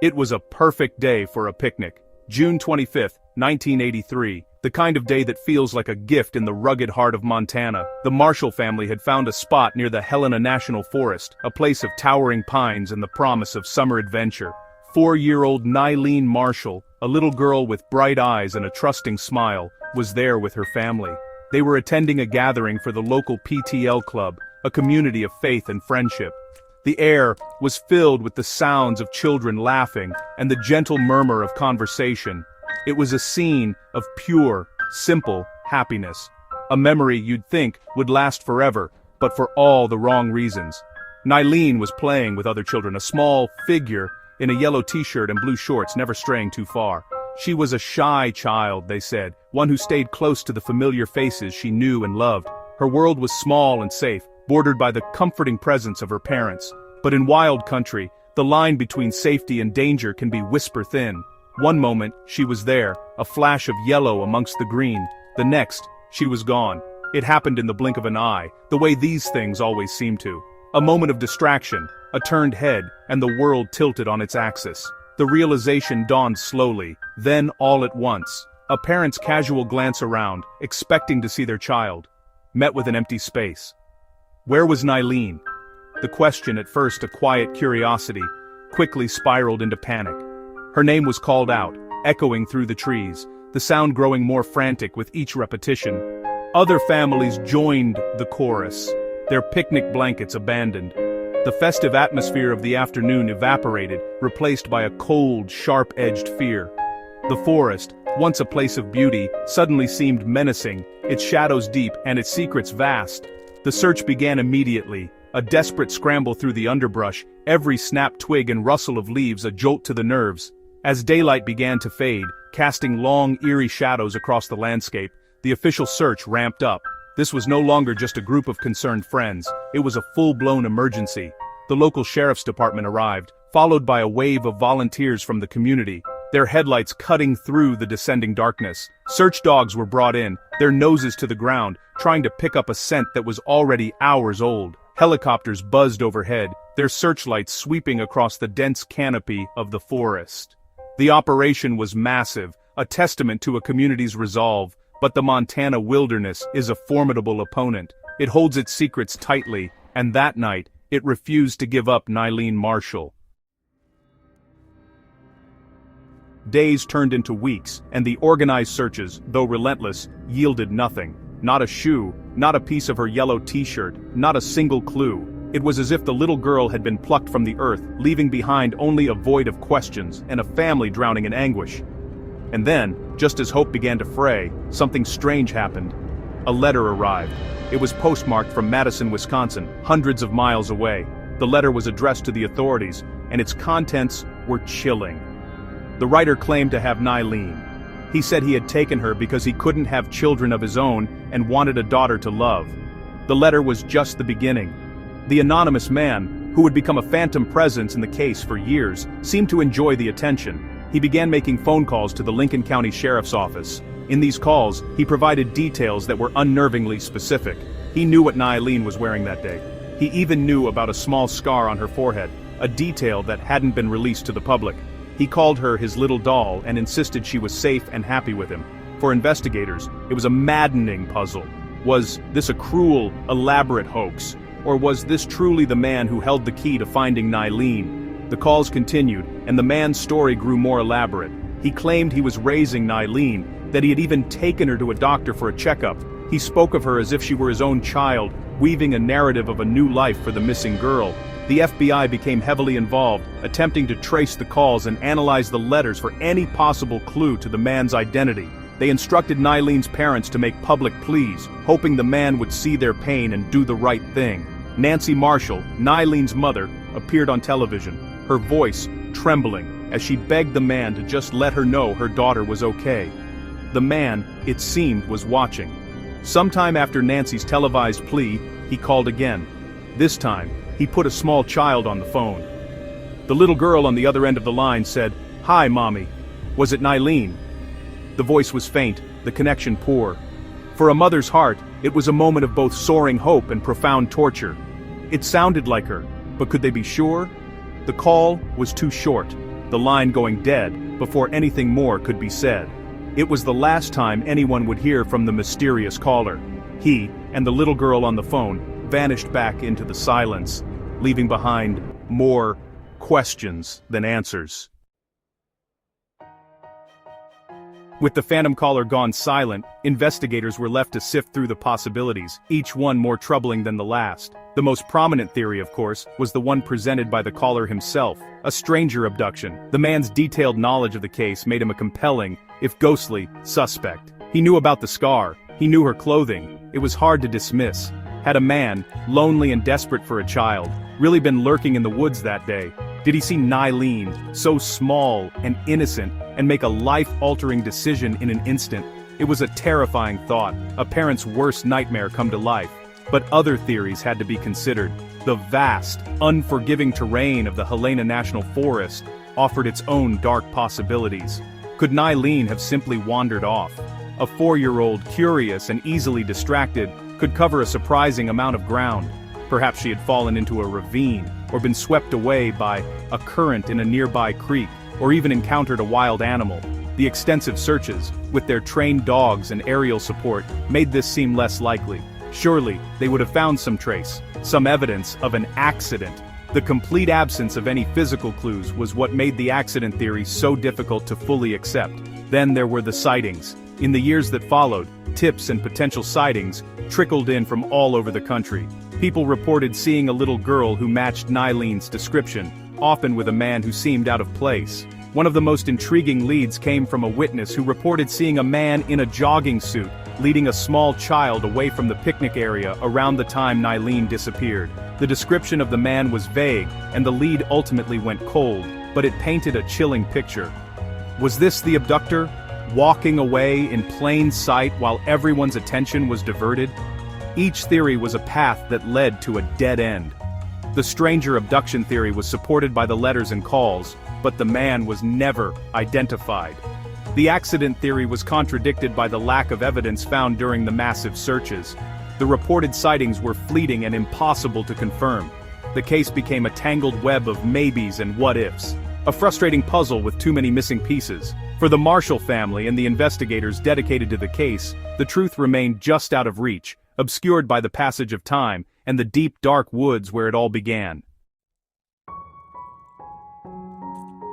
It was a perfect day for a picnic. June 25, 1983, the kind of day that feels like a gift in the rugged heart of Montana. The Marshall family had found a spot near the Helena National Forest, a place of towering pines and the promise of summer adventure. 4-year-old Nyleen Marshall, a little girl with bright eyes and a trusting smile, was there with her family. They were attending a gathering for the local PTL club, a community of faith and friendship. The air was filled with the sounds of children laughing and the gentle murmur of conversation. It was a scene of pure, simple happiness. A memory you'd think would last forever, but for all the wrong reasons. Nyleen was playing with other children, a small figure in a yellow t-shirt and blue shorts, never straying too far. She was a shy child, they said, one who stayed close to the familiar faces she knew and loved. Her world was small and safe, bordered by the comforting presence of her parents. But in wild country, the line between safety and danger can be whisper thin. One moment, she was there, a flash of yellow amongst the green. The next, she was gone. It happened in the blink of an eye, the way these things always seem to. A moment of distraction, a turned head, and the world tilted on its axis. The realization dawned slowly, then all at once. A parent's casual glance around, expecting to see their child, met with an empty space. Where was Nyleen? The question, at first a quiet curiosity, quickly spiraled into panic. Her name was called out, echoing through the trees, the sound growing more frantic with each repetition. Other families joined the chorus, their picnic blankets abandoned. The festive atmosphere of the afternoon evaporated, replaced by a cold, sharp-edged fear. The forest, once a place of beauty, suddenly seemed menacing, its shadows deep and its secrets vast. The search began immediately, a desperate scramble through the underbrush, every snapped twig and rustle of leaves a jolt to the nerves. As daylight began to fade, casting long, eerie shadows across the landscape, the official search ramped up. This was no longer just a group of concerned friends, it was a full-blown emergency. The local sheriff's department arrived, followed by a wave of volunteers from the community, their headlights cutting through the descending darkness. Search dogs were brought in, their noses to the ground, trying to pick up a scent that was already hours old. Helicopters buzzed overhead, their searchlights sweeping across the dense canopy of the forest. The operation was massive, a testament to a community's resolve, but the Montana wilderness is a formidable opponent. It holds its secrets tightly, and that night, it refused to give up Nyleen Marshall. Days turned into weeks, and the organized searches, though relentless, yielded nothing. Not a shoe, not a piece of her yellow t-shirt, not a single clue. It was as if the little girl had been plucked from the earth, leaving behind only a void of questions and a family drowning in anguish. And then, just as hope began to fray, something strange happened. A letter arrived. It was postmarked from Madison, Wisconsin, hundreds of miles away. The letter was addressed to the authorities, and its contents were chilling. The writer claimed to have Nyleen. He said he had taken her because he couldn't have children of his own and wanted a daughter to love. The letter was just the beginning. The anonymous man, who would become a phantom presence in the case for years, seemed to enjoy the attention. He began making phone calls to the Lincoln County Sheriff's Office. In these calls, he provided details that were unnervingly specific. He knew what Nyleen was wearing that day. He even knew about a small scar on her forehead, a detail that hadn't been released to the public. He called her his little doll and insisted she was safe and happy with him. For investigators, it was a maddening puzzle. Was this a cruel, elaborate hoax? Or was this truly the man who held the key to finding Nyleen? The calls continued, and the man's story grew more elaborate. He claimed he was raising Nyleen, that he had even taken her to a doctor for a checkup. He spoke of her as if she were his own child, weaving a narrative of a new life for the missing girl. The FBI became heavily involved, attempting to trace the calls and analyze the letters for any possible clue to the man's identity. They instructed Nyleen's parents to make public pleas, hoping the man would see their pain and do the right thing. Nancy Marshall, Nyleen's mother, appeared on television, her voice trembling as she begged the man to just let her know her daughter was okay. The man, it seemed, was watching. Sometime after Nancy's televised plea, he called again. This time, he put a small child on the phone. The little girl on the other end of the line said, "Hi, Mommy. Was it Nyleen?" The voice was faint, the connection poor. For a mother's heart, it was a moment of both soaring hope and profound torture. It sounded like her, but could they be sure? The call was too short. the line going dead before anything more could be said. It was the last time anyone would hear from the mysterious caller. He, and the little girl on the phone, vanished back into the silence, leaving behind more questions than answers. With the phantom caller gone silent, investigators were left to sift through the possibilities, each one more troubling than the last. The most prominent theory, of course, was the one presented by the caller himself, a stranger abduction. The man's detailed knowledge of the case made him a compelling, if ghostly, suspect. He knew about the scar, he knew her clothing. It was hard to dismiss. Had a man, lonely and desperate for a child, really been lurking in the woods that day? Did he see Nyleen, so small and innocent, and make a life-altering decision in an instant? It was a terrifying thought, a parent's worst nightmare come to life. But other theories had to be considered. The vast, unforgiving terrain of the Helena National Forest offered its own dark possibilities. Could Nyleen have simply wandered off? A 4-year-old, curious and easily distracted, could cover a surprising amount of ground. Perhaps she had fallen into a ravine, or been swept away by a current in a nearby creek, or even encountered a wild animal. The extensive searches, with their trained dogs and aerial support, made this seem less likely. Surely, they would have found some trace, some evidence of an accident. The complete absence of any physical clues was what made the accident theory so difficult to fully accept. Then there were the sightings. In the years that followed, tips and potential sightings trickled in from all over the country. People reported seeing a little girl who matched Nyleen's description, often with a man who seemed out of place. One of the most intriguing leads came from a witness who reported seeing a man in a jogging suit, leading a small child away from the picnic area around the time Nyleen disappeared. The description of the man was vague, and the lead ultimately went cold, but it painted a chilling picture. Was this the abductor, walking away in plain sight while everyone's attention was diverted? Each theory was a path that led to a dead end. The stranger abduction theory was supported by the letters and calls, but the man was never identified. The accident theory was contradicted by the lack of evidence found during the massive searches. The reported sightings were fleeting and impossible to confirm. The case became a tangled web of maybes and what-ifs, a frustrating puzzle with too many missing pieces. For the Marshall family and the investigators dedicated to the case, the truth remained just out of reach, obscured by the passage of time and the deep dark woods where it all began.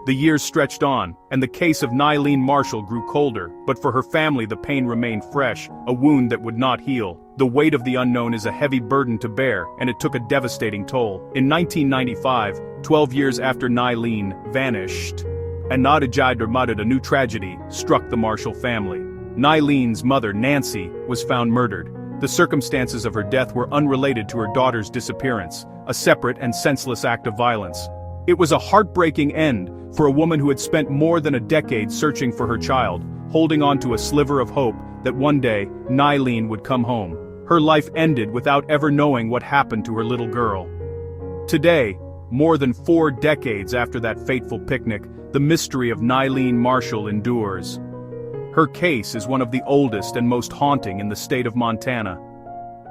The years stretched on, and the case of Nyleen Marshall grew colder, but for her family the pain remained fresh, a wound that would not heal. The weight of the unknown is a heavy burden to bear, and it took a devastating toll. In 1995, 12 years after Nyleen vanished, a new tragedy struck the Marshall family. Nyleen's mother, Nancy, was found murdered. The circumstances of her death were unrelated to her daughter's disappearance, a separate and senseless act of violence. It was a heartbreaking end for a woman who had spent more than a decade searching for her child, holding on to a sliver of hope that one day, Nyleen would come home. Her life ended without ever knowing what happened to her little girl. Today, more than 4 decades after that fateful picnic, the mystery of Nyleen Marshall endures. Her case is one of the oldest and most haunting in the state of Montana.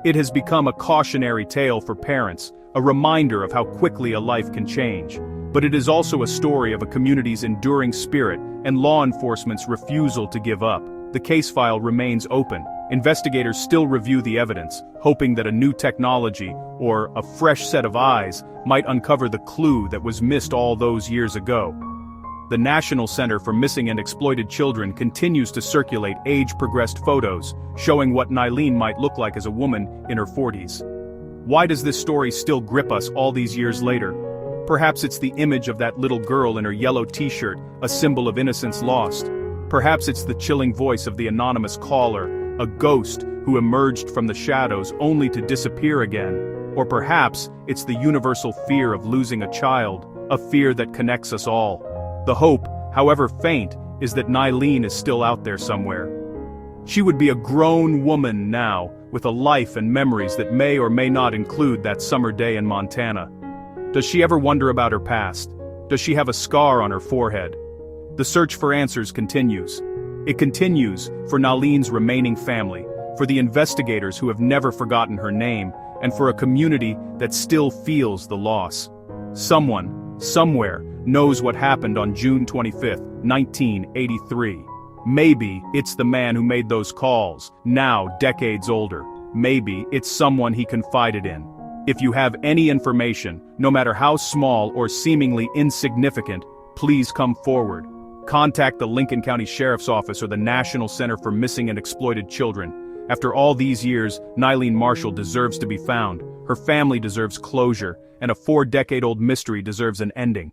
It has become a cautionary tale for parents, a reminder of how quickly a life can change. But it is also a story of a community's enduring spirit and law enforcement's refusal to give up. The case file remains open. Investigators still review the evidence, hoping that a new technology, or a fresh set of eyes, might uncover the clue that was missed all those years ago. The National Center for Missing and Exploited Children continues to circulate age-progressed photos, showing what Nyleen might look like as a woman in her 40s. Why does this story still grip us all these years later? Perhaps it's the image of that little girl in her yellow t-shirt, a symbol of innocence lost. Perhaps it's the chilling voice of the anonymous caller, a ghost who emerged from the shadows only to disappear again. Or perhaps it's the universal fear of losing a child, a fear that connects us all. The hope, however faint, is that Nyleen is still out there somewhere. She would be a grown woman now, with a life and memories that may or may not include that summer day in Montana. Does she ever wonder about her past? Does she have a scar on her forehead? The search for answers continues. It continues for Nyleen's remaining family, for the investigators who have never forgotten her name, and for a community that still feels the loss. Someone, somewhere, knows what happened on June 25, 1983. Maybe it's the man who made those calls, now decades older. Maybe it's someone he confided in. If you have any information, no matter how small or seemingly insignificant, please come forward. Contact the Lincoln County Sheriff's Office or the National Center for Missing and Exploited Children. After all these years, Nyleen Marshall deserves to be found. Her family deserves closure, and a 4-decade-old mystery deserves an ending.